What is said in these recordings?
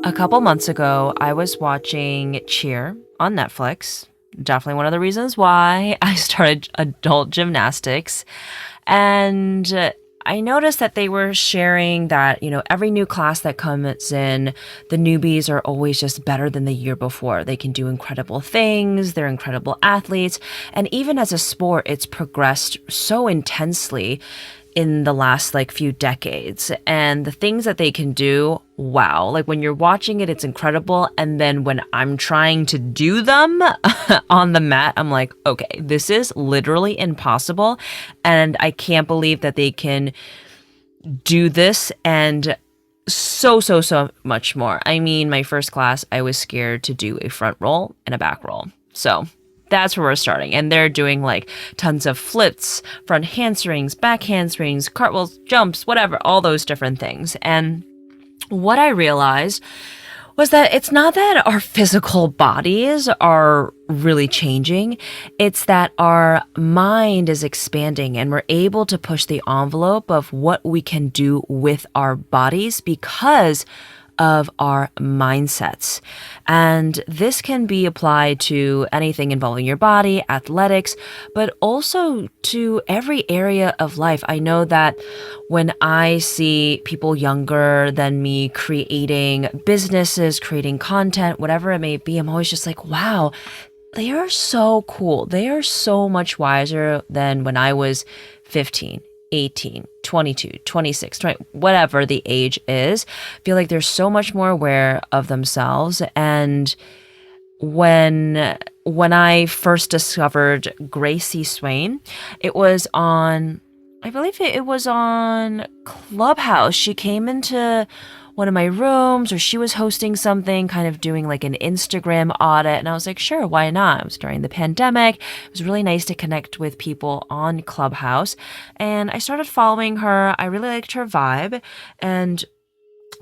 A couple months ago, I was watching Cheer on Netflix. Definitely one of the reasons why I started adult gymnastics. And I noticed that they were sharing that, every new class that comes in, the newbies are always just better than the year before. They can do incredible things, they're incredible athletes. And even as a sport, it's progressed so intensely in the last few decades, and the things that they can do, wow, when you're watching it, it's incredible. And then when I'm trying to do them on the mat, I'm like, okay, this is literally impossible, and I can't believe that they can do this and so much more. I mean, my first class, I was scared to do a front roll and a back roll. So that's where we're starting. And they're doing tons of flips, front handsprings, back handsprings, cartwheels, jumps, whatever, all those different things. And what I realized was that it's not that our physical bodies are really changing. It's that our mind is expanding and we're able to push the envelope of what we can do with our bodies because of our mindsets. And this can be applied to anything involving your body, athletics, but also to every area of life. I know that when I see people younger than me creating businesses, creating content, whatever it may be, I'm always just like, wow, they are so cool. They are so much wiser than when I was 15, 18, 22, 26, 20, whatever the age is. I feel like they're so much more aware of themselves. And when I first discovered Grace Swain, it was on, I believe it was on Clubhouse. She came into one of my rooms, or she was hosting something, kind of doing an Instagram audit. And I was like, sure, why not? It was during the pandemic. It was really nice to connect with people on Clubhouse. And I started following her. I really liked her vibe. And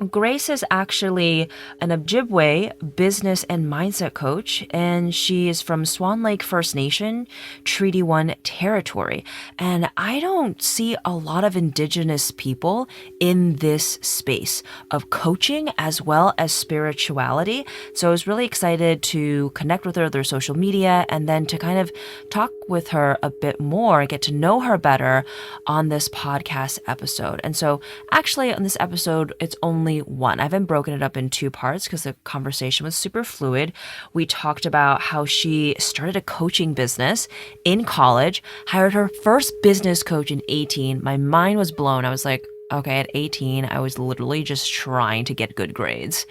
Grace is actually an Ojibway business and mindset coach, and she is from Swan Lake First Nation, Treaty 1 territory. And I don't see a lot of indigenous people in this space of coaching as well as spirituality. So I was really excited to connect with her through social media and then to kind of talk with her a bit more, get to know her better on this podcast episode. And so actually on this episode, it's only one. I haven't broken it up in two parts because the conversation was super fluid. We talked about how she started a coaching business in college, hired her first business coach in 18. My mind was blown. I was like, okay, at 18, I was literally just trying to get good grades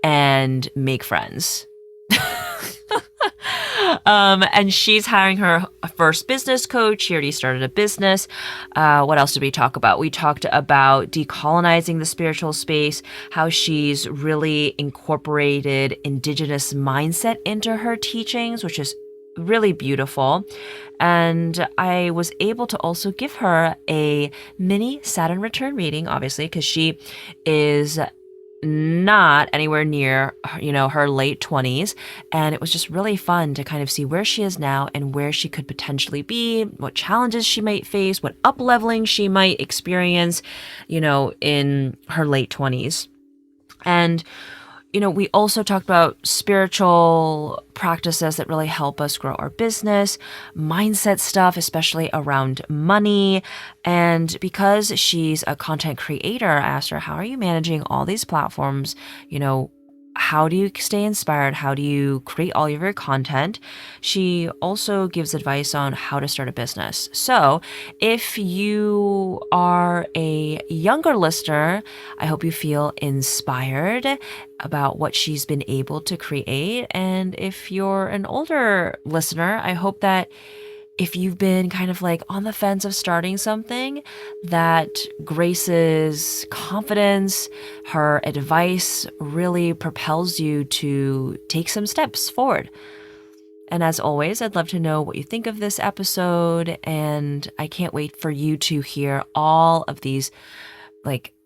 and make friends. And she's hiring her first business coach. She already started a business. What else did we talk about? We talked about decolonizing the spiritual space, how she's really incorporated indigenous mindset into her teachings, which is really beautiful. And I was able to also give her a mini Saturn Return reading, obviously, because she is not anywhere near, her late 20s. And it was just really fun to kind of see where she is now and where she could potentially be, what challenges she might face, what up-leveling she might experience, in her late 20s. And we also talked about spiritual practices that really help us grow our business, mindset stuff, especially around money. And because she's a content creator, I asked her, how are you managing all these platforms? How do you stay inspired? How do you create all of your content? She also gives advice on how to start a business. So if you are a younger listener, I hope you feel inspired about what she's been able to create. And if you're an older listener, I hope that if you've been kind of on the fence of starting something, that Grace's confidence, her advice really propels you to take some steps forward. And as always, I'd love to know what you think of this episode, and I can't wait for you to hear all of these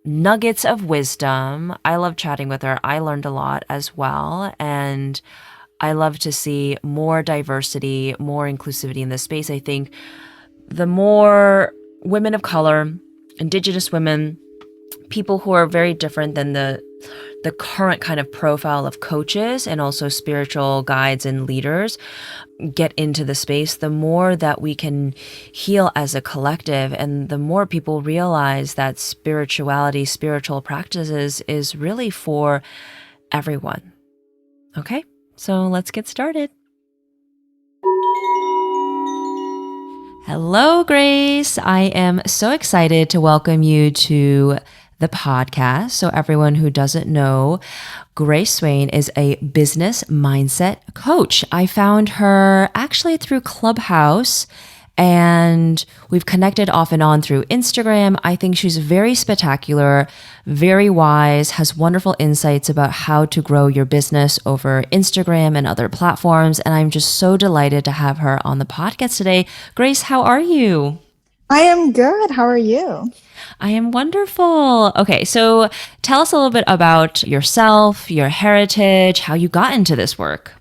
nuggets of wisdom. I love chatting with her. I learned a lot as well, and I love to see more diversity, more inclusivity in this space. I think the more women of color, indigenous women, people who are very different than the current kind of profile of coaches and also spiritual guides and leaders get into the space, the more that we can heal as a collective, and the more people realize that spirituality, spiritual practices is really for everyone. Okay, so let's get started. Hello, Grace. I am so excited to welcome you to the podcast. So everyone who doesn't know, Grace Swain is a business mindset coach. I found her actually through Clubhouse, and we've connected off and on through Instagram. I think she's very spectacular, very wise, has wonderful insights about how to grow your business over Instagram and other platforms. And I'm just so delighted to have her on the podcast today. Grace, how are you? I am good. How are you? I am wonderful. Okay, so tell us a little bit about yourself, your heritage, how you got into this work.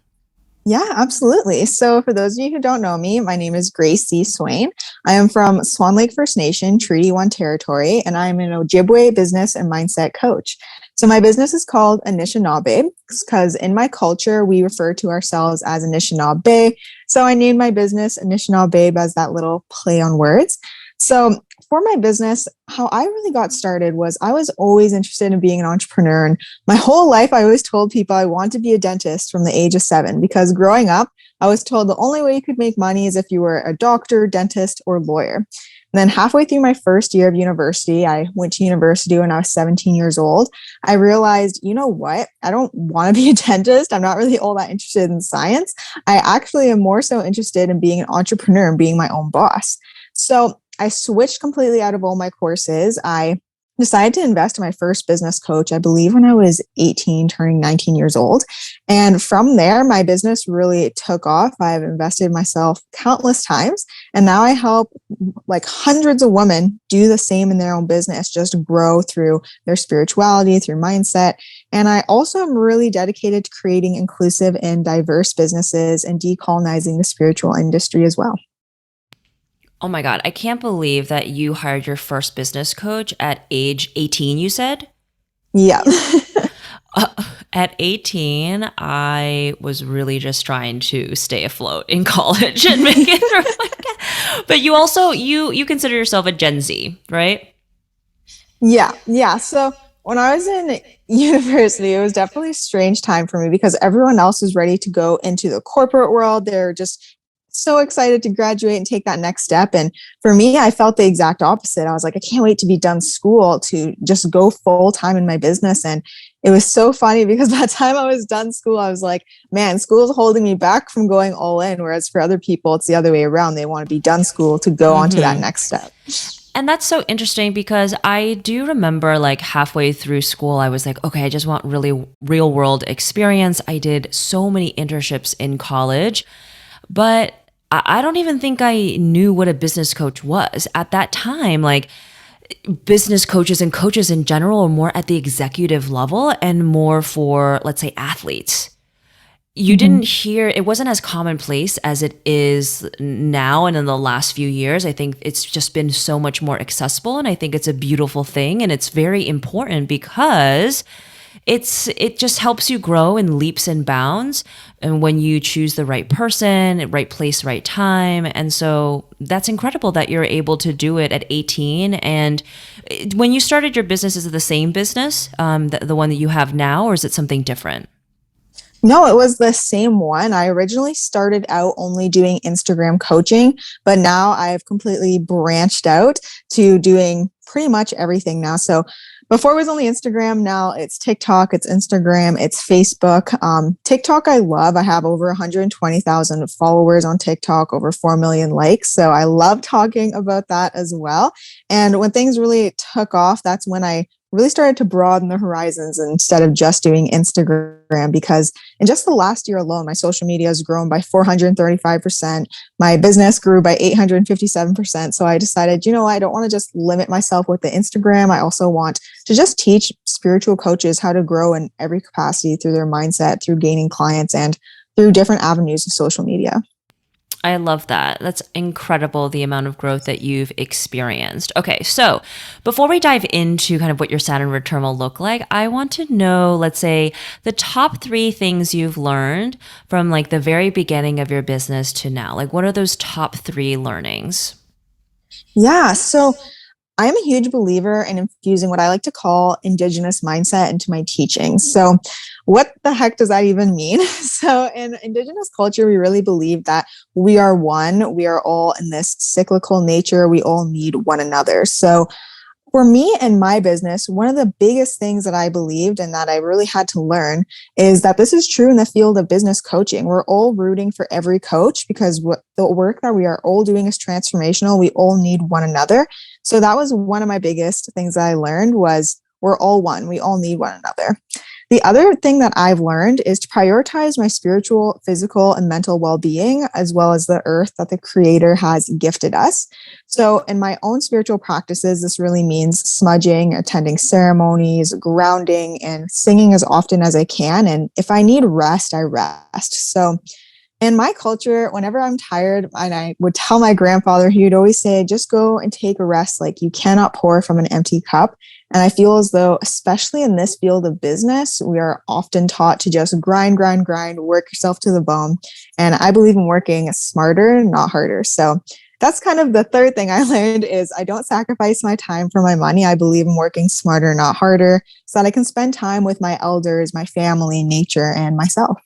Yeah, absolutely. So for those of you who don't know me, my name is Grace Swain. I am from Swan Lake First Nation, Treaty 1 territory, and I'm an Ojibway business and mindset coach. So my business is called Anishinaabe because in my culture, we refer to ourselves as Anishinaabe. So I named my business Anishinaabe as that little play on words. So for my business, how I really got started was I was always interested in being an entrepreneur. And my whole life, I always told people I want to be a dentist from the age of 7, because growing up, I was told the only way you could make money is if you were a doctor, dentist, or lawyer. And then halfway through my first year of university, I went to university when I was 17 years old. I realized, you know what? I don't want to be a dentist. I'm not really all that interested in science. I actually am more so interested in being an entrepreneur and being my own boss. So I switched completely out of all my courses. I decided to invest in my first business coach, I believe when I was 18, turning 19 years old. And from there, my business really took off. I've invested myself countless times. And now I help like hundreds of women do the same in their own business, just grow through their spirituality, through mindset. And I also am really dedicated to creating inclusive and diverse businesses and decolonizing the spiritual industry as well. Oh my God, I can't believe that you hired your first business coach at age 18, you said? Yeah. At 18, I was really just trying to stay afloat in college and make it through. But you also, you consider yourself a Gen Z, right? Yeah. So when I was in university, it was definitely a strange time for me because everyone else was ready to go into the corporate world. They're just so excited to graduate and take that next step. And for me, I felt the exact opposite. I was like, I can't wait to be done school to just go full time in my business. And it was so funny because by the time I was done school, I was like, man, school is holding me back from going all in. Whereas for other people, it's the other way around. They want to be done school to go on to that next step. And that's so interesting because I do remember like halfway through school, I was like, okay, I just want really real world experience. I did so many internships in college, but I don't even think I knew what a business coach was at that time. Like business coaches and coaches in general are more at the executive level and more for, let's say, athletes. You didn't hear, it wasn't as commonplace as it is now and in the last few years. I think it's just been so much more accessible, and I think it's a beautiful thing, and it's very important because it just helps you grow in leaps and bounds, and when you choose the right person, right place, right time. And so that's incredible that you're able to do it at 18. And when you started your business, is it the same business, the one that you have now, or is it something different? No, it was the same one. I originally started out only doing Instagram coaching, but now I've completely branched out to doing pretty much everything now. So before it was only Instagram, now it's TikTok, it's Instagram, it's Facebook. TikTok I love. I have over 120,000 followers on TikTok, over 4 million likes. So I love talking about that as well. And when things really took off, that's when I really started to broaden the horizons instead of just doing Instagram, because in just the last year alone, my social media has grown by 435%. My business grew by 857%. So I decided, I don't want to just limit myself with the Instagram. I also want to just teach spiritual coaches how to grow in every capacity through their mindset, through gaining clients, and through different avenues of social media. I love that. That's incredible, the amount of growth that you've experienced. Okay, so before we dive into kind of what your Saturn return will look like, I want to know, let's say, the top three things you've learned from like the very beginning of your business to now. Like, what are those top three learnings? Yeah. So I'm a huge believer in infusing what I like to call indigenous mindset into my teaching. So, what the heck does that even mean? So, in indigenous culture, we really believe that we are one, we are all in this cyclical nature, we all need one another. So, for me and my business, one of the biggest things that I believed and that I really had to learn is that this is true in the field of business coaching. We're all rooting for every coach because what the work that we are all doing is transformational. We all need one another. So that was one of my biggest things that I learned was we're all one. We all need one another. The other thing that I've learned is to prioritize my spiritual, physical, and mental well being, as well as the earth that the Creator has gifted us. So, in my own spiritual practices, this really means smudging, attending ceremonies, grounding, and singing as often as I can. And if I need rest, I rest. So, in my culture, whenever I'm tired, and I would tell my grandfather, he would always say, just go and take a rest. Like you cannot pour from an empty cup. And I feel as though, especially in this field of business, we are often taught to just grind, grind, grind, work yourself to the bone. And I believe in working smarter, not harder. So that's kind of the third thing I learned is I don't sacrifice my time for my money. I believe in working smarter, not harder, so that I can spend time with my elders, my family, nature, and myself.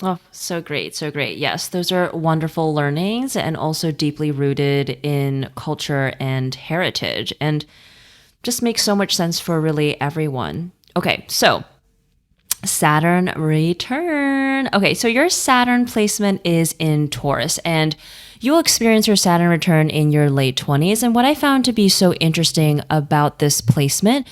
Oh, so great. So great. Yes, those are wonderful learnings and also deeply rooted in culture and heritage and just makes so much sense for really everyone. Okay, so Saturn return. Okay, so your Saturn placement is in Taurus and you'll experience your Saturn return in your late 20s. And what I found to be so interesting about this placement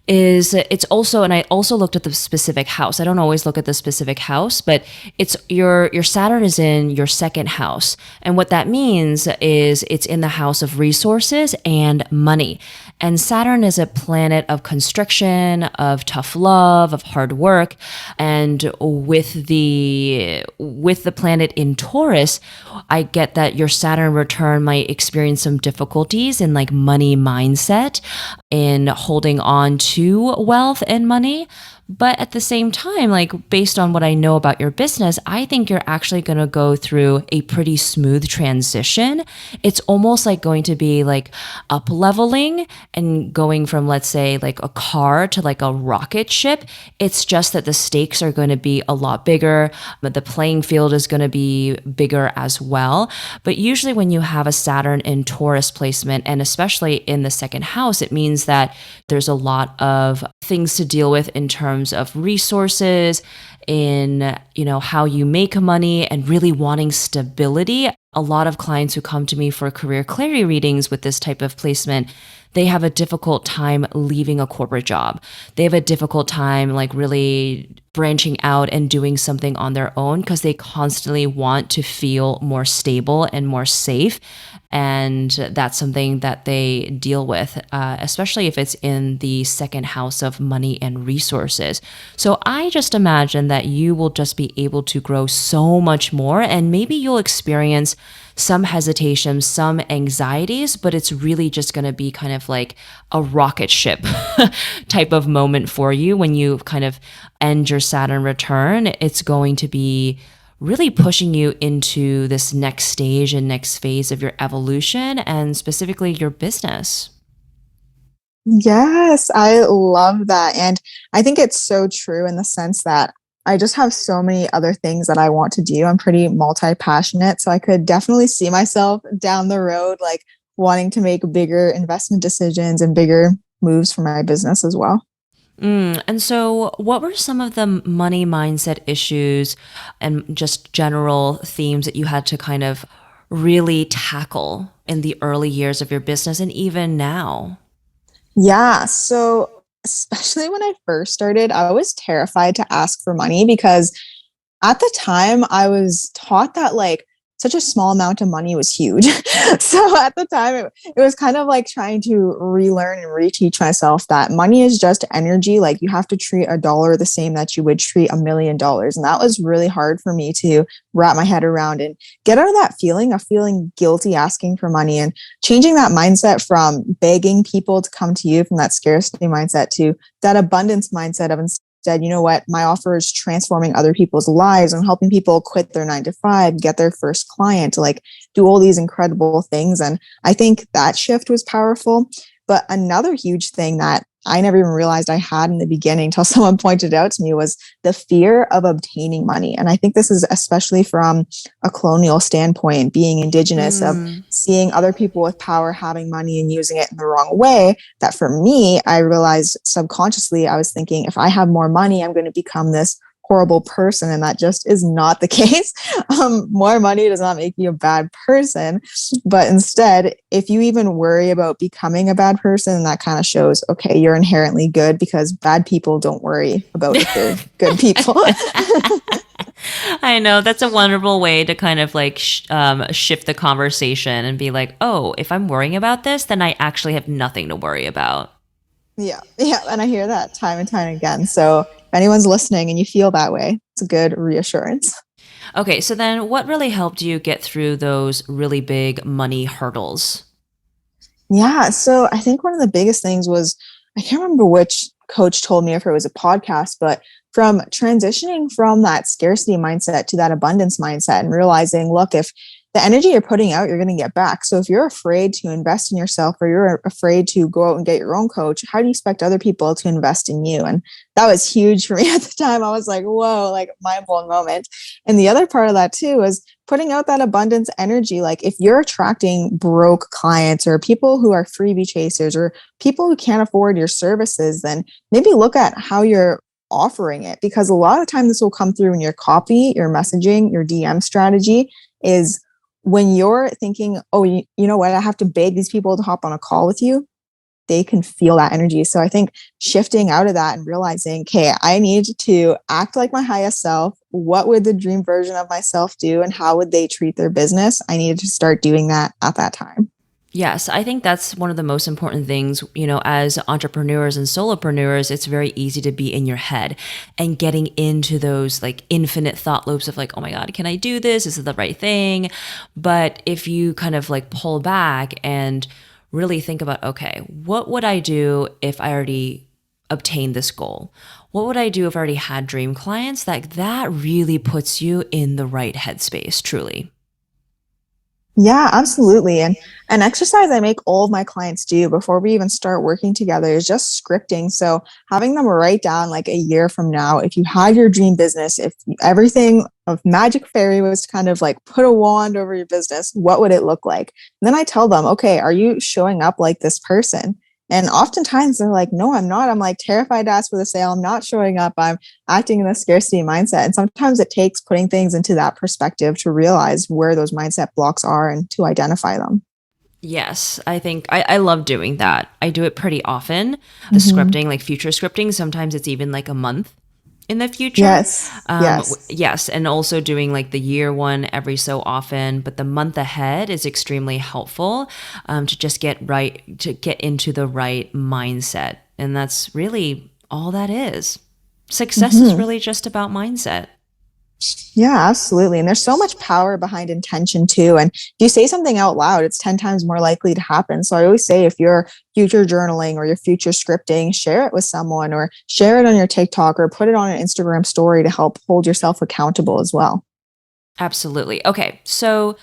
is it's also, and I also looked at the specific house. I don't always look at the specific house, but it's your Saturn is in your second house. And what that means is it's in the house of resources and money. And Saturn is a planet of constriction, of tough love, of hard work. And with the planet in Taurus, I get that your Saturn return might experience some difficulties in like money mindset, in holding on to wealth and money. But at the same time, like based on what I know about your business, I think you're actually going to go through a pretty smooth transition. It's almost like going to be like up leveling and going from, let's say, like a car to like a rocket ship. It's just that the stakes are going to be a lot bigger, but the playing field is going to be bigger as well. But usually when you have a Saturn in Taurus placement, and especially in the second house, it means that there's a lot of things to deal with in terms of resources, in how you make money, and really wanting stability. A lot of clients who come to me for career clarity readings with this type of placement, they have a difficult time leaving a corporate job. They have a difficult time like really branching out and doing something on their own because they constantly want to feel more stable and more safe. And that's something that they deal with, especially if it's in the second house of money and resources. So I just imagine that you will just be able to grow so much more, and maybe you'll experience some hesitation, some anxieties, but it's really just going to be kind of like a rocket ship type of moment for you when you kind of end your Saturn return. It's going to be really pushing you into this next stage and next phase of your evolution and specifically your business. Yes, I love that. And I think it's so true in the sense that I just have so many other things that I want to do. I'm pretty multi passionate. So I could definitely see myself down the road, like wanting to make bigger investment decisions and bigger moves for my business as well. And so, what were some of the money mindset issues and just general themes that you had to kind of really tackle in the early years of your business and even now? Yeah. So, especially when I first started, I was terrified to ask for money because at the time I was taught that like such a small amount of money was huge. So at the time, it was kind of like trying to relearn and reteach myself that money is just energy. Like you have to treat a dollar the same that you would treat $1,000,000. And that was really hard for me to wrap my head around and get out of that feeling of feeling guilty asking for money, and changing that mindset from begging people to come to you from that scarcity mindset to that abundance mindset of instead, you know what, my offer is transforming other people's lives and helping people quit their 9 to 5, get their first client, like do all these incredible things. And I think that shift was powerful. But another huge thing that I never even realized I had in the beginning until someone pointed it out to me was the fear of obtaining money. And I think this is especially from a colonial standpoint, being indigenous, of seeing other people with power having money and using it in the wrong way. That for me, I realized subconsciously, I was thinking, if I have more money, I'm going to become this horrible person. And that just is not the case. More money does not make you a bad person. But instead, if you even worry about becoming a bad person, that kind of shows, okay, you're inherently good, because bad people don't worry about if they're good people. I know, that's a wonderful way to kind of like shift the conversation and be like, oh, if I'm worrying about this, then I actually have nothing to worry about. Yeah. And I hear that time and time again. So if anyone's listening and you feel that way, it's a good reassurance. Okay, so then what really helped you get through those really big money hurdles? Yeah. So I think one of the biggest things was, I can't remember which coach told me, if it was a podcast, but from transitioning from that scarcity mindset to that abundance mindset and realizing, look, if the energy you're putting out, you're going to get back. So if you're afraid to invest in yourself, or you're afraid to go out and get your own coach, how do you expect other people to invest in you? And that was huge for me at the time. I was like, whoa, like mind blown moment. And the other part of that too is putting out that abundance energy. Like if you're attracting broke clients or people who are freebie chasers or people who can't afford your services, then maybe look at how you're offering it, because a lot of the time this will come through in your copy, your messaging, your DM strategy. Is when you're thinking, oh, you know what, I have to beg these people to hop on a call with you, they can feel that energy. So I think shifting out of that and realizing, okay, I need to act like my highest self. What would the dream version of myself do, and how would they treat their business? I needed to start doing that at that time. Yes, I think that's one of the most important things. You know, as entrepreneurs and solopreneurs, it's very easy to be in your head and getting into those like infinite thought loops of like, oh my God, can I do this? Is it the right thing? But if you kind of like pull back and really think about, okay, what would I do if I already obtained this goal? What would I do if I already had dream clients? That really puts you in the right headspace, truly. Yeah, absolutely. And an exercise I make all of my clients do before we even start working together is just scripting. So having them write down, like a year from now, if you had your dream business, if everything of magic fairy was to kind of like put a wand over your business, what would it look like? And then I tell them, okay, are you showing up like this person? And oftentimes they're like, no, I'm not. I'm like terrified to ask for the sale. I'm not showing up. I'm acting in a scarcity mindset. And sometimes it takes putting things into that perspective to realize where those mindset blocks are and to identify them. Yes, I think I love doing that. I do it pretty often. The Mm-hmm. scripting, like future scripting, sometimes it's even like a month in the future. Yes. Yes. Yes, and also doing like the year one every so often, but the month ahead is extremely helpful to just get into the right mindset. And that's really all that is. Success is Mm-hmm. really just about mindset. Yeah, absolutely. And there's so much power behind intention too. And if you say something out loud, it's 10 times more likely to happen. So I always say, if you're future journaling or your future scripting, share it with someone, or share it on your TikTok, or put it on an Instagram story to help hold yourself accountable as well. Absolutely. Okay, so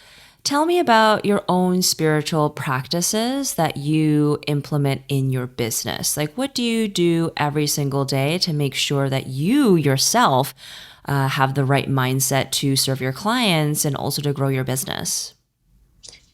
tell me about your own spiritual practices that you implement in your business. Like, what do you do every single day to make sure that you yourself have the right mindset to serve your clients and also to grow your business?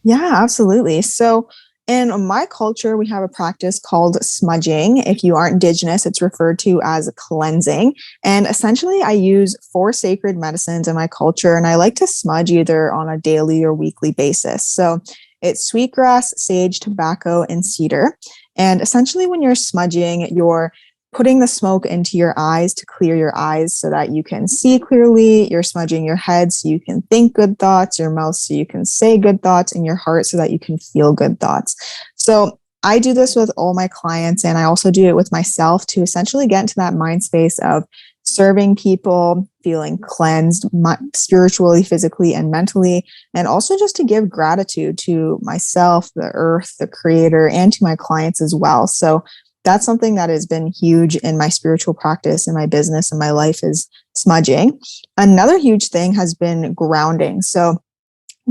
Yeah, absolutely. So in my culture, we have a practice called smudging. If you aren't indigenous, it's referred to as cleansing. And essentially, I use 4 sacred medicines in my culture, and I like to smudge either on a daily or weekly basis. So it's sweetgrass, sage, tobacco, and cedar. And essentially, when you're smudging, you're putting the smoke into your eyes to clear your eyes so that you can see clearly. You're smudging your head so you can think good thoughts, your mouth so you can say good thoughts, and your heart so that you can feel good thoughts. So I do this with all my clients, and I also do it with myself to essentially get into that mind space of serving people, feeling cleansed spiritually, physically, and mentally, and also just to give gratitude to myself, the earth, the creator, and to my clients as well. So that's something that has been huge in my spiritual practice, in my business, and my life is smudging. Another huge thing has been grounding. So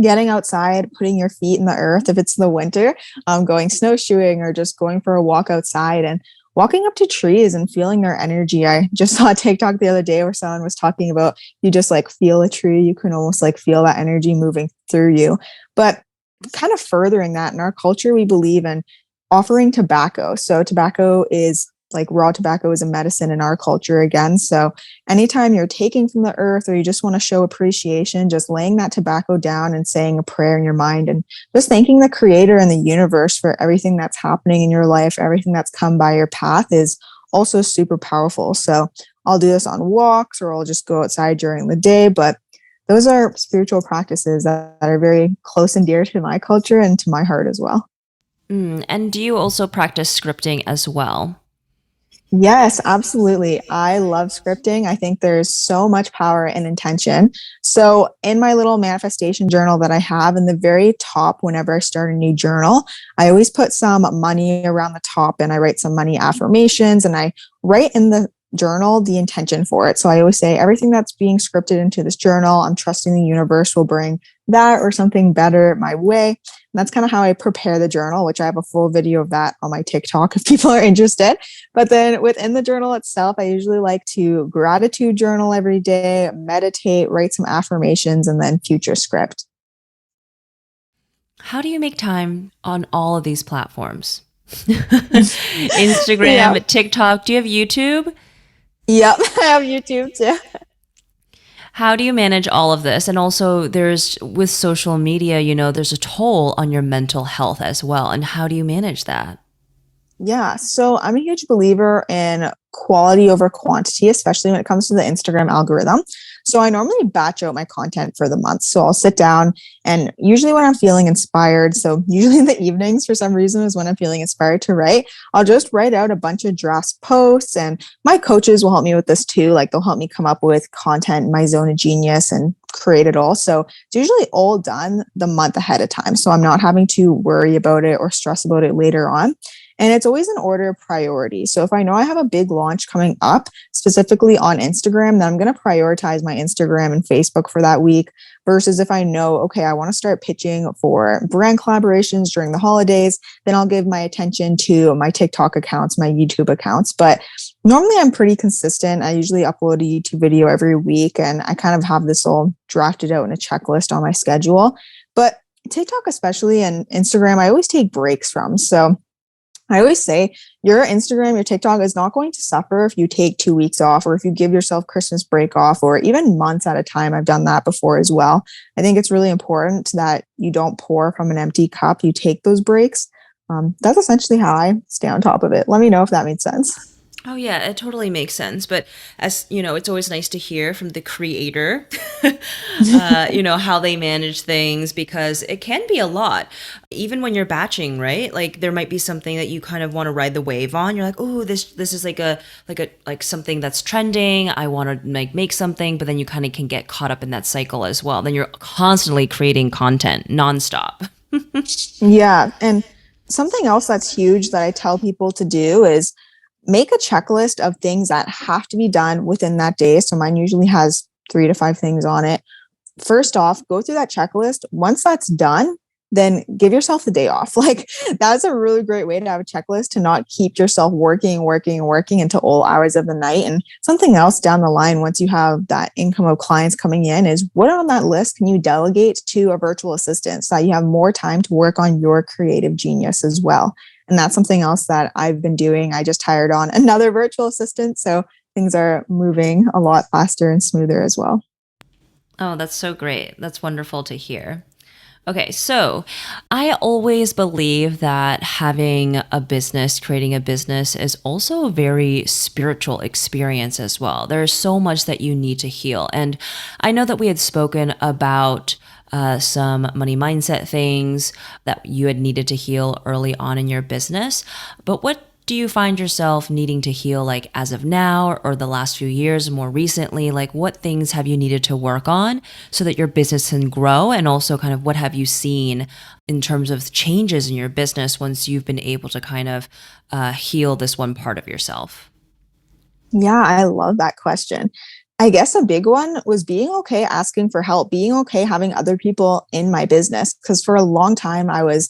getting outside, putting your feet in the earth, if it's the winter, going snowshoeing or just going for a walk outside and walking up to trees and feeling their energy. I just saw a TikTok the other day where someone was talking about you just like feel a tree, you can almost like feel that energy moving through you. But kind of furthering that, in our culture, we believe in offering tobacco. So tobacco is like raw tobacco is a medicine in our culture again. So anytime you're taking from the earth or you just want to show appreciation, just laying that tobacco down and saying a prayer in your mind and just thanking the creator and the universe for everything that's happening in your life, everything that's come by your path is also super powerful. So I'll do this on walks or I'll just go outside during the day. But those are spiritual practices that are very close and dear to my culture and to my heart as well. And do you also practice scripting as well? Yes, absolutely. I love scripting. I think there's so much power in intention. So, in my little manifestation journal that I have in the very top, whenever I start a new journal, I always put some money around the top and I write some money affirmations and I write in the journal the intention for it. So, I always say everything that's being scripted into this journal, I'm trusting the universe will bring that or something better my way. And that's kind of how I prepare the journal, which I have a full video of that on my TikTok if people are interested. But then within the journal itself, I usually like to gratitude journal every day, meditate, write some affirmations, and then future script. How do you make time on all of these platforms? Yeah. Instagram, TikTok. Do you have YouTube? Yep. I have YouTube too. How do you manage all of this? And also, there's with social media, there's a toll on your mental health as well. And how do you manage that? Yeah. So I'm a huge believer in quality over quantity, especially when it comes to the Instagram algorithm. So I normally batch out my content for the month. So I'll sit down and usually when I'm feeling inspired, so usually in the evenings for some reason is when I'm feeling inspired to write, I'll just write out a bunch of draft posts and my coaches will help me with this too. Like they'll help me come up with content in my zone of genius and create it all. So it's usually all done the month ahead of time. So I'm not having to worry about it or stress about it later on. And it's always an order of priority. So if I know I have a big launch coming up, specifically on Instagram, then I'm going to prioritize my Instagram and Facebook for that week. Versus if I know, okay, I want to start pitching for brand collaborations during the holidays, then I'll give my attention to my TikTok accounts, my YouTube accounts. But normally I'm pretty consistent. I usually upload a YouTube video every week and I kind of have this all drafted out in a checklist on my schedule. But TikTok, especially, and Instagram, I always take breaks from. So I always say your Instagram, your TikTok is not going to suffer if you take 2 weeks off or if you give yourself Christmas break off or even months at a time. I've done that before as well. I think it's really important that you don't pour from an empty cup. You take those breaks. That's essentially how I stay on top of it. Let me know if that made sense. Oh yeah, it totally makes sense. But as you know, it's always nice to hear from the creator, how they manage things because it can be a lot. Even when you're batching, right? Like there might be something that you kind of want to ride the wave on. You're like, oh, this is like something that's trending. I want to make something, but then you kind of can get caught up in that cycle as well. Then you're constantly creating content nonstop. Yeah. And something else that's huge that I tell people to do is make a checklist of things that have to be done within that day. So mine usually has 3 to 5 things on it. First off, go through that checklist. Once that's done, then give yourself the day off. Like that's a really great way to have a checklist to not keep yourself working into all hours of the night. And something else down the line, once you have that income of clients coming in, is what on that list can you delegate to a virtual assistant so that you have more time to work on your creative genius as well. And that's something else that I've been doing. I just hired on another virtual assistant. So things are moving a lot faster and smoother as well. Oh, that's so great. That's wonderful to hear. Okay, so I always believe that having a business, creating a business is also a very spiritual experience as well. There's so much that you need to heal. And I know that we had spoken about some money mindset things that you had needed to heal early on in your business. But what do you find yourself needing to heal like as of now or the last few years, more recently? Like what things have you needed to work on so that your business can grow? And also kind of what have you seen in terms of changes in your business once you've been able to kind of heal this one part of yourself? Yeah, I love that question. I guess a big one was being okay asking for help, being okay having other people in my business. Because for a long time, I was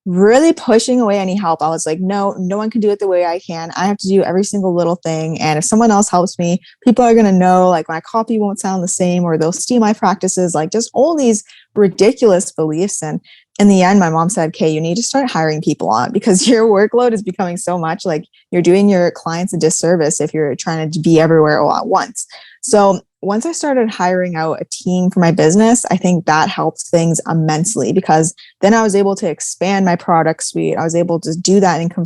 really pushing away any help. I was like, no, no one can do it the way I can. I have to do every single little thing. And if someone else helps me, people are going to know, like, my copy won't sound the same, or they'll steal my practices, like just all these ridiculous beliefs. And in the end, my mom said, okay, you need to start hiring people on because your workload is becoming so much. Like, you're doing your clients a disservice if you're trying to be everywhere all at once. So once I started hiring out a team for my business, I think that helped things immensely because then I was able to expand my product suite. I was able to do that income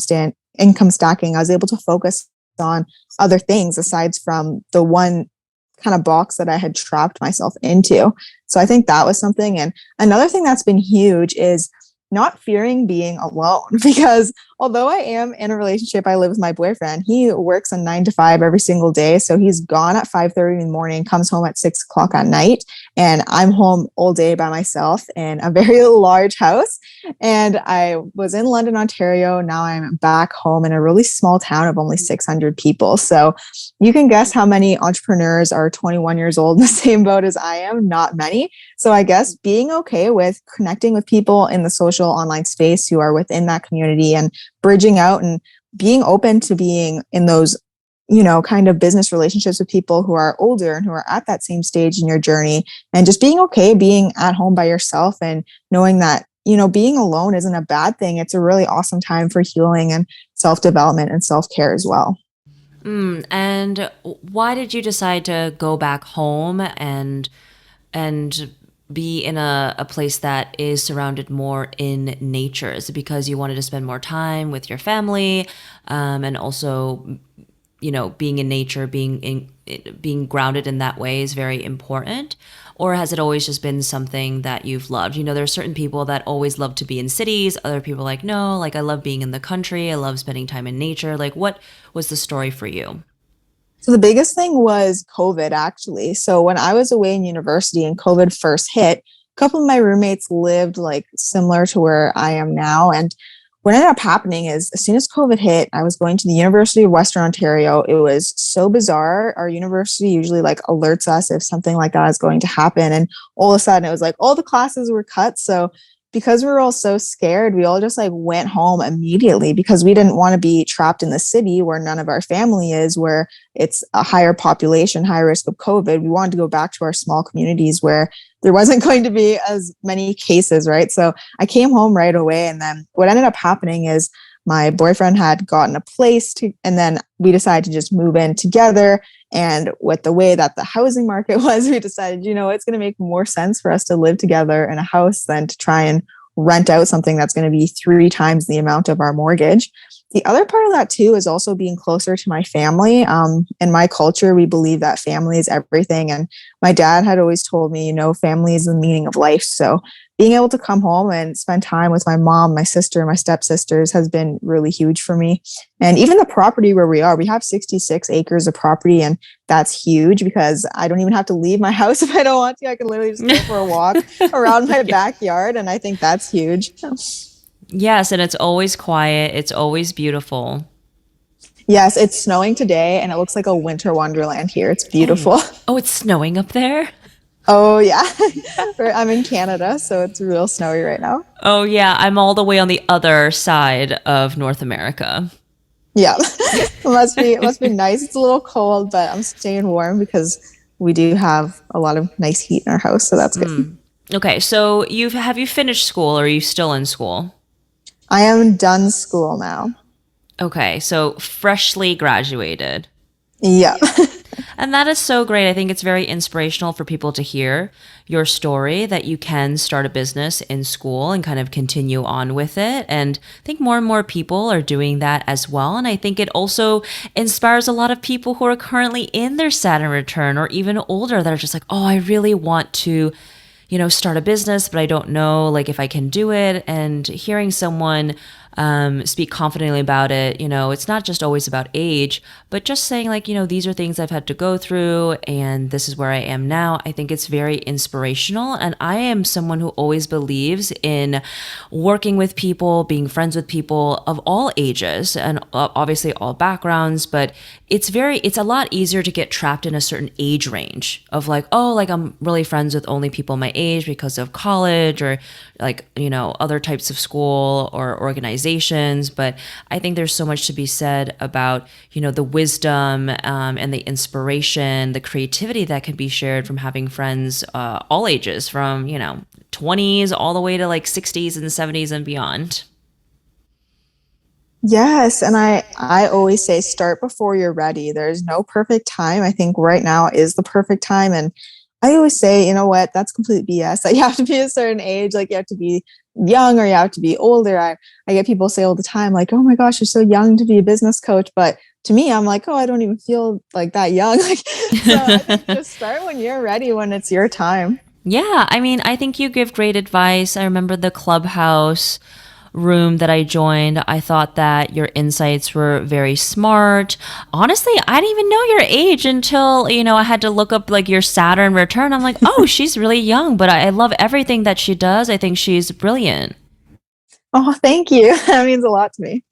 stacking. I was able to focus on other things aside from the one kind of box that I had trapped myself into. So I think that was something. And another thing that's been huge is not fearing being alone because although I am in a relationship, I live with my boyfriend. He works a 9 to 5 every single day. So he's gone at 5:30 in the morning, comes home at 6 o'clock at night. And I'm home all day by myself in a very large house. And I was in London, Ontario. Now I'm back home in a really small town of only 600 people. So you can guess how many entrepreneurs are 21 years old in the same boat as I am. Not many. So I guess being okay with connecting with people in the social online space who are within that community and bridging out and being open to being in those, kind of business relationships with people who are older and who are at that same stage in your journey, and just being okay being at home by yourself and knowing that, being alone isn't a bad thing. It's a really awesome time for healing and self-development and self-care as well. And why did you decide to go back home and be in a place that is surrounded more in nature? Is it because you wanted to spend more time with your family, and also, being in nature, being grounded in that way is very important? Or has it always just been something that you've loved? There are certain people that always love to be in cities. Other people like, no, like I love being in the country. I love spending time in nature. Like, what was the story for you? So the biggest thing was COVID, actually. So when I was away in university and COVID first hit, a couple of my roommates lived like similar to where I am now. And what ended up happening is as soon as COVID hit, I was going to the University of Western Ontario. It was so bizarre. Our university usually like alerts us if something like that is going to happen. And all of a sudden it was like all the classes were cut. So because we were all so scared, we all just like went home immediately because we didn't want to be trapped in the city where none of our family is, where it's a higher population, high risk of COVID. We wanted to go back to our small communities where there wasn't going to be as many cases, right? So I came home right away. And then what ended up happening is my boyfriend had gotten a place to, and then we decided to just move in together. And with the way that the housing market was, we decided, it's going to make more sense for us to live together in a house than to try and rent out something that's going to be 3 times the amount of our mortgage. The other part of that too is also being closer to my family. In my culture, we believe that family is everything. And my dad had always told me, family is the meaning of life. So being able to come home and spend time with my mom, my sister, my stepsisters has been really huge for me. And even the property where we are, we have 66 acres of property, and that's huge because I don't even have to leave my house if I don't want to. I can literally just go for a walk around my backyard. And I think that's huge. Yes, and it's always quiet. It's always beautiful. Yes, it's snowing today and it looks like a winter wonderland here. It's Oh, beautiful. oh, it's snowing up there? Oh, yeah. I'm in Canada, so it's real snowy right now. Oh, yeah, I'm all the way on the other side of North America. Yeah. It must be nice. It's a little cold, but I'm staying warm because we do have a lot of nice heat in our house, so that's good. Okay, so have you finished school or are you still in school? I am done school now. Okay, so freshly graduated. Yeah. And that is so great. I think it's very inspirational for people to hear your story that you can start a business in school and kind of continue on with it. And I think more and more people are doing that as well. And I think it also inspires a lot of people who are currently in their Saturn return or even older that are just like, oh, I really want to start a business, but I don't know like if I can do it. And hearing someone speak confidently about it, it's not just always about age, but just saying like, these are things I've had to go through and this is where I am now. I think it's very inspirational. And I am someone who always believes in working with people, being friends with people of all ages and obviously all backgrounds, but it's a lot easier to get trapped in a certain age range of like, oh, like I'm really friends with only people my age because of college or like, other types of school or organizations. But I think there's so much to be said about, the wisdom and the inspiration, the creativity that can be shared from having friends all ages from, 20s all the way to like 60s and 70s and beyond. Yes, and I always say start before you're ready. There's no perfect time. I think right now is the perfect time, and I always say, you know what, that's complete BS. That you have to be a certain age, like you have to be young or you have to be older. I get people say all the time, like, oh my gosh, you're so young to be a business coach. But to me, I'm like, oh, I don't even feel like that young. Like, so I think just start when you're ready, when it's your time. Yeah, I mean, I think you give great advice. I remember the clubhouse room that I joined. I thought that your insights were very smart. Honestly, I didn't even know your age until, I had to look up like your Saturn return. I'm like, oh, she's really young, but I love everything that she does. I think she's brilliant. Oh, thank you. That means a lot to me.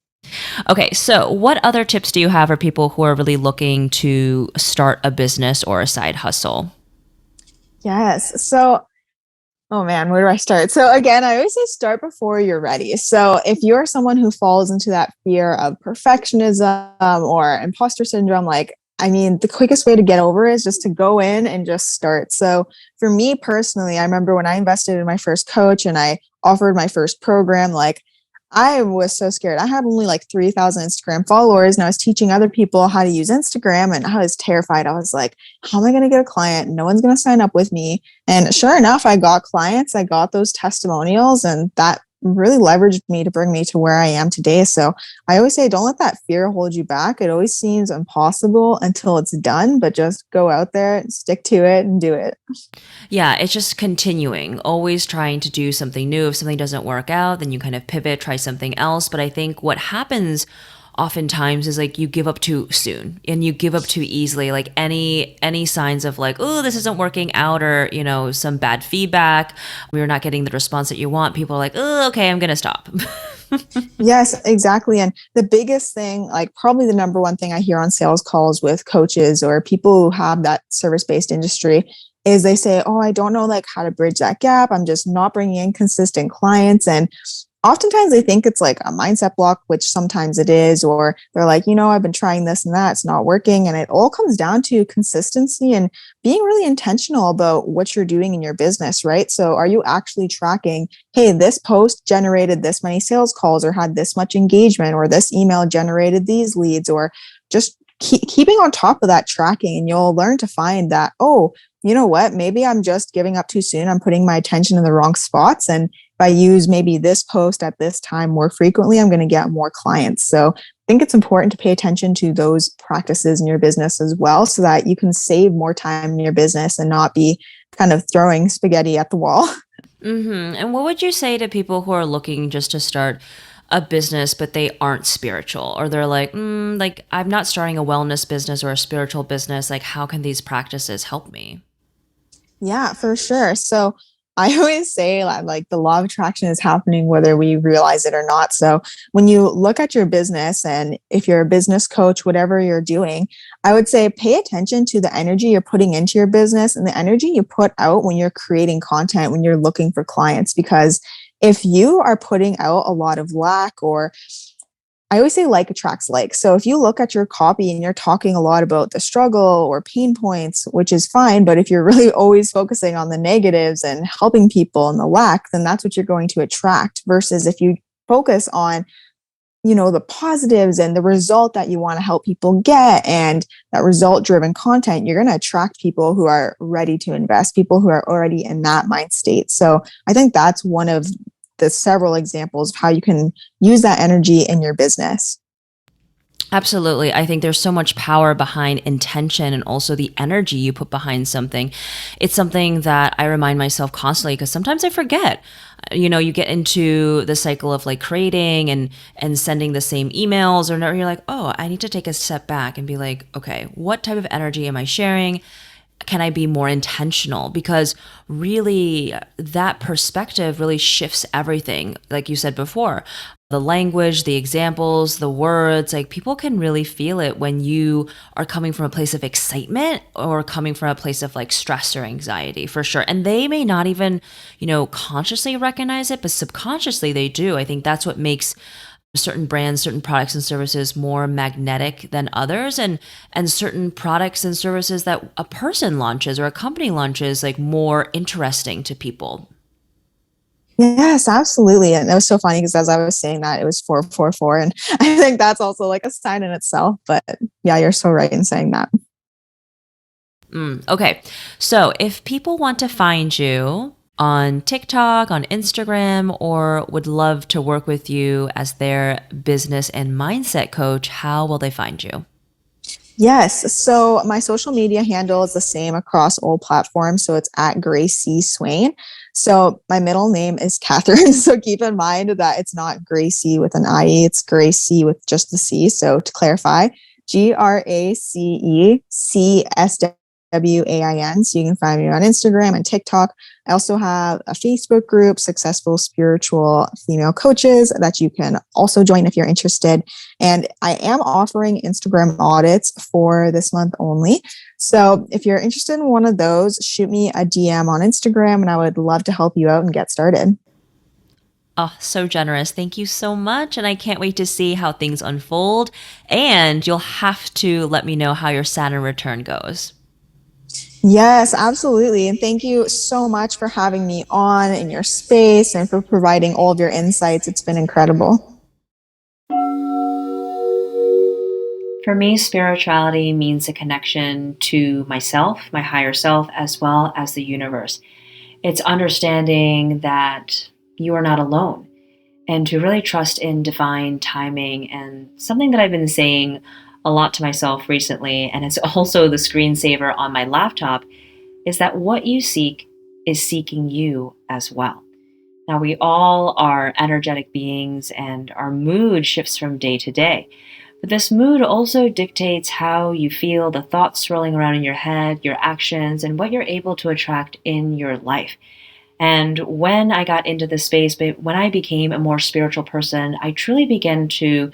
Okay, so what other tips do you have for people who are really looking to start a business or a side hustle? Yes. So, oh man, where do I start? So again, I always say start before you're ready. So if you're someone who falls into that fear of perfectionism or imposter syndrome, like, I mean, the quickest way to get over it is just to go in and just start. So for me personally, I remember when I invested in my first coach and I offered my first program, like I was so scared. I had only like 3,000 Instagram followers and I was teaching other people how to use Instagram and I was terrified. I was like, how am I going to get a client? No one's going to sign up with me. And sure enough, I got clients, I got those testimonials, and that really leveraged me to bring me to where I am today. So I always say, don't let that fear hold you back. It always seems impossible until it's done, but just go out there, stick to it, and do it. Yeah, it's just continuing, always trying to do something new. If something doesn't work out, then you kind of pivot, try something else. But I think what happens oftentimes is like you give up too soon and you give up too easily. Like any signs of like, oh, this isn't working out, or some bad feedback, we're not getting the response that you want, people are like, oh, okay, I'm gonna stop. Yes, exactly. And the biggest thing, like probably the number one thing I hear on sales calls with coaches or people who have that service-based industry is they say, oh, I don't know like how to bridge that gap. I'm just not bringing in consistent clients. And oftentimes they think it's like a mindset block, which sometimes it is, or they're like, I've been trying this and that, it's not working. And it all comes down to consistency and being really intentional about what you're doing in your business, right? So are you actually tracking, hey, this post generated this many sales calls or had this much engagement, or this email generated these leads, or just keeping on top of that tracking, and you'll learn to find that, oh, you know what, maybe I'm just giving up too soon. I'm putting my attention in the wrong spots. And if I use maybe this post at this time more frequently, I'm going to get more clients. So I think it's important to pay attention to those practices in your business as well, so that you can save more time in your business and not be kind of throwing spaghetti at the wall. And what would you say to people who are looking just to start a business, but they aren't spiritual, or they're like, like I'm not starting a wellness business or a spiritual business. Like, how can these practices help me? Yeah, for sure. So I always say that like the law of attraction is happening whether we realize it or not. So when you look at your business, and if you're a business coach, whatever you're doing, I would say pay attention to the energy you're putting into your business and the energy you put out when you're creating content, when you're looking for clients. Because if you are putting out a lot of lack, or I always say like attracts like. So if you look at your copy and you're talking a lot about the struggle or pain points, which is fine, but if you're really always focusing on the negatives and helping people and the lack, then that's what you're going to attract. Versus if you focus on, the positives and the result that you want to help people get, and that result driven content, you're going to attract people who are ready to invest, people who are already in that mind state. So I think that's one of the several examples of how you can use that energy in your business. Absolutely. I think there's so much power behind intention and also the energy you put behind something. It's something that I remind myself constantly because sometimes I forget. You get into the cycle of like creating and sending the same emails, or you're like, oh, I need to take a step back and be like, okay, what type of energy am I sharing? Can I be more intentional? Because really, that perspective really shifts everything. Like you said before, the language, the examples, the words, like people can really feel it when you are coming from a place of excitement or coming from a place of like stress or anxiety, for sure. And they may not even, consciously recognize it, but subconsciously they do. I think that's what makes certain brands, certain products and services more magnetic than others, and certain products and services that a person launches or a company launches like more interesting to people. Yes, absolutely. And it was so funny because as I was saying that, it was 444. And I think that's also like a sign in itself. But yeah, you're so right in saying that. Okay. So if people want to find you on TikTok, on Instagram, or would love to work with you as their business and mindset coach, how will they find you? Yes. So my social media handle is the same across all platforms. So it's at Grace Swain. So my middle name is Catherine. So keep in mind that it's not Gracie with an IE, it's Gracie with just the C. So to clarify, GRACECSWAIN. So you can find me on Instagram and TikTok. I also have a Facebook group, Successful Spiritual Female Coaches, that you can also join if you're interested. And I am offering Instagram audits for this month only. So if you're interested in one of those, shoot me a DM on Instagram and I would love to help you out and get started. Oh, so generous. Thank you so much. And I can't wait to see how things unfold. And you'll have to let me know how your Saturn return goes. Yes, absolutely. And thank you so much for having me on in your space and for providing all of your insights. It's been incredible. For me, spirituality means a connection to myself, my higher self, as well as the universe. It's understanding that you are not alone and to really trust in divine timing. And something that I've been saying a lot to myself recently, and it's also the screensaver on my laptop, is that what you seek is seeking you as well. Now, we all are energetic beings and our mood shifts from day to day. But this mood also dictates how you feel, the thoughts swirling around in your head, your actions, and what you're able to attract in your life. And when I got into this space, but when I became a more spiritual person, I truly began to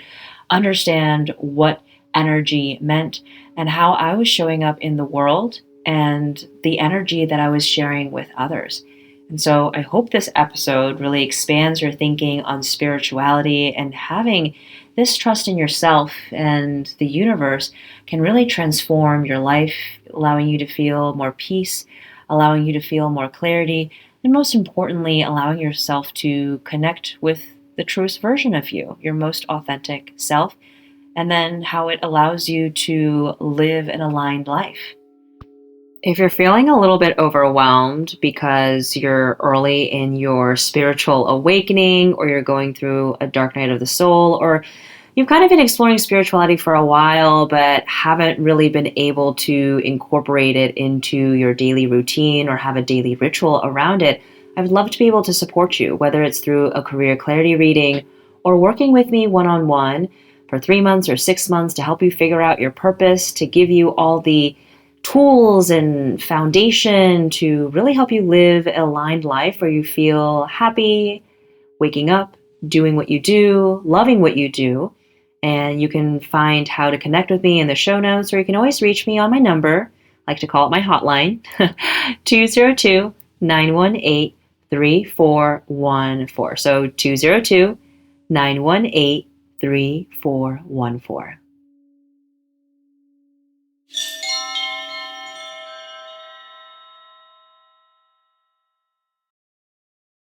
understand what energy meant and how I was showing up in the world and the energy that I was sharing with others. And so I hope this episode really expands your thinking on spirituality, and having this trust in yourself and the universe can really transform your life, allowing you to feel more peace, allowing you to feel more clarity, and most importantly, allowing yourself to connect with the truest version of you, your most authentic self, and then how it allows you to live an aligned life. If you're feeling a little bit overwhelmed because you're early in your spiritual awakening, or you're going through a dark night of the soul, or you've kind of been exploring spirituality for a while but haven't really been able to incorporate it into your daily routine or have a daily ritual around it, I would love to be able to support you, whether it's through a career clarity reading or working with me one-on-one for 3 months or 6 months to help you figure out your purpose, to give you all the tools and foundation to really help you live an aligned life where you feel happy, waking up, doing what you do, loving what you do. And you can find how to connect with me in the show notes, or you can always reach me on my number. I like to call it my hotline, 202-918-3414. So 202-918-3414.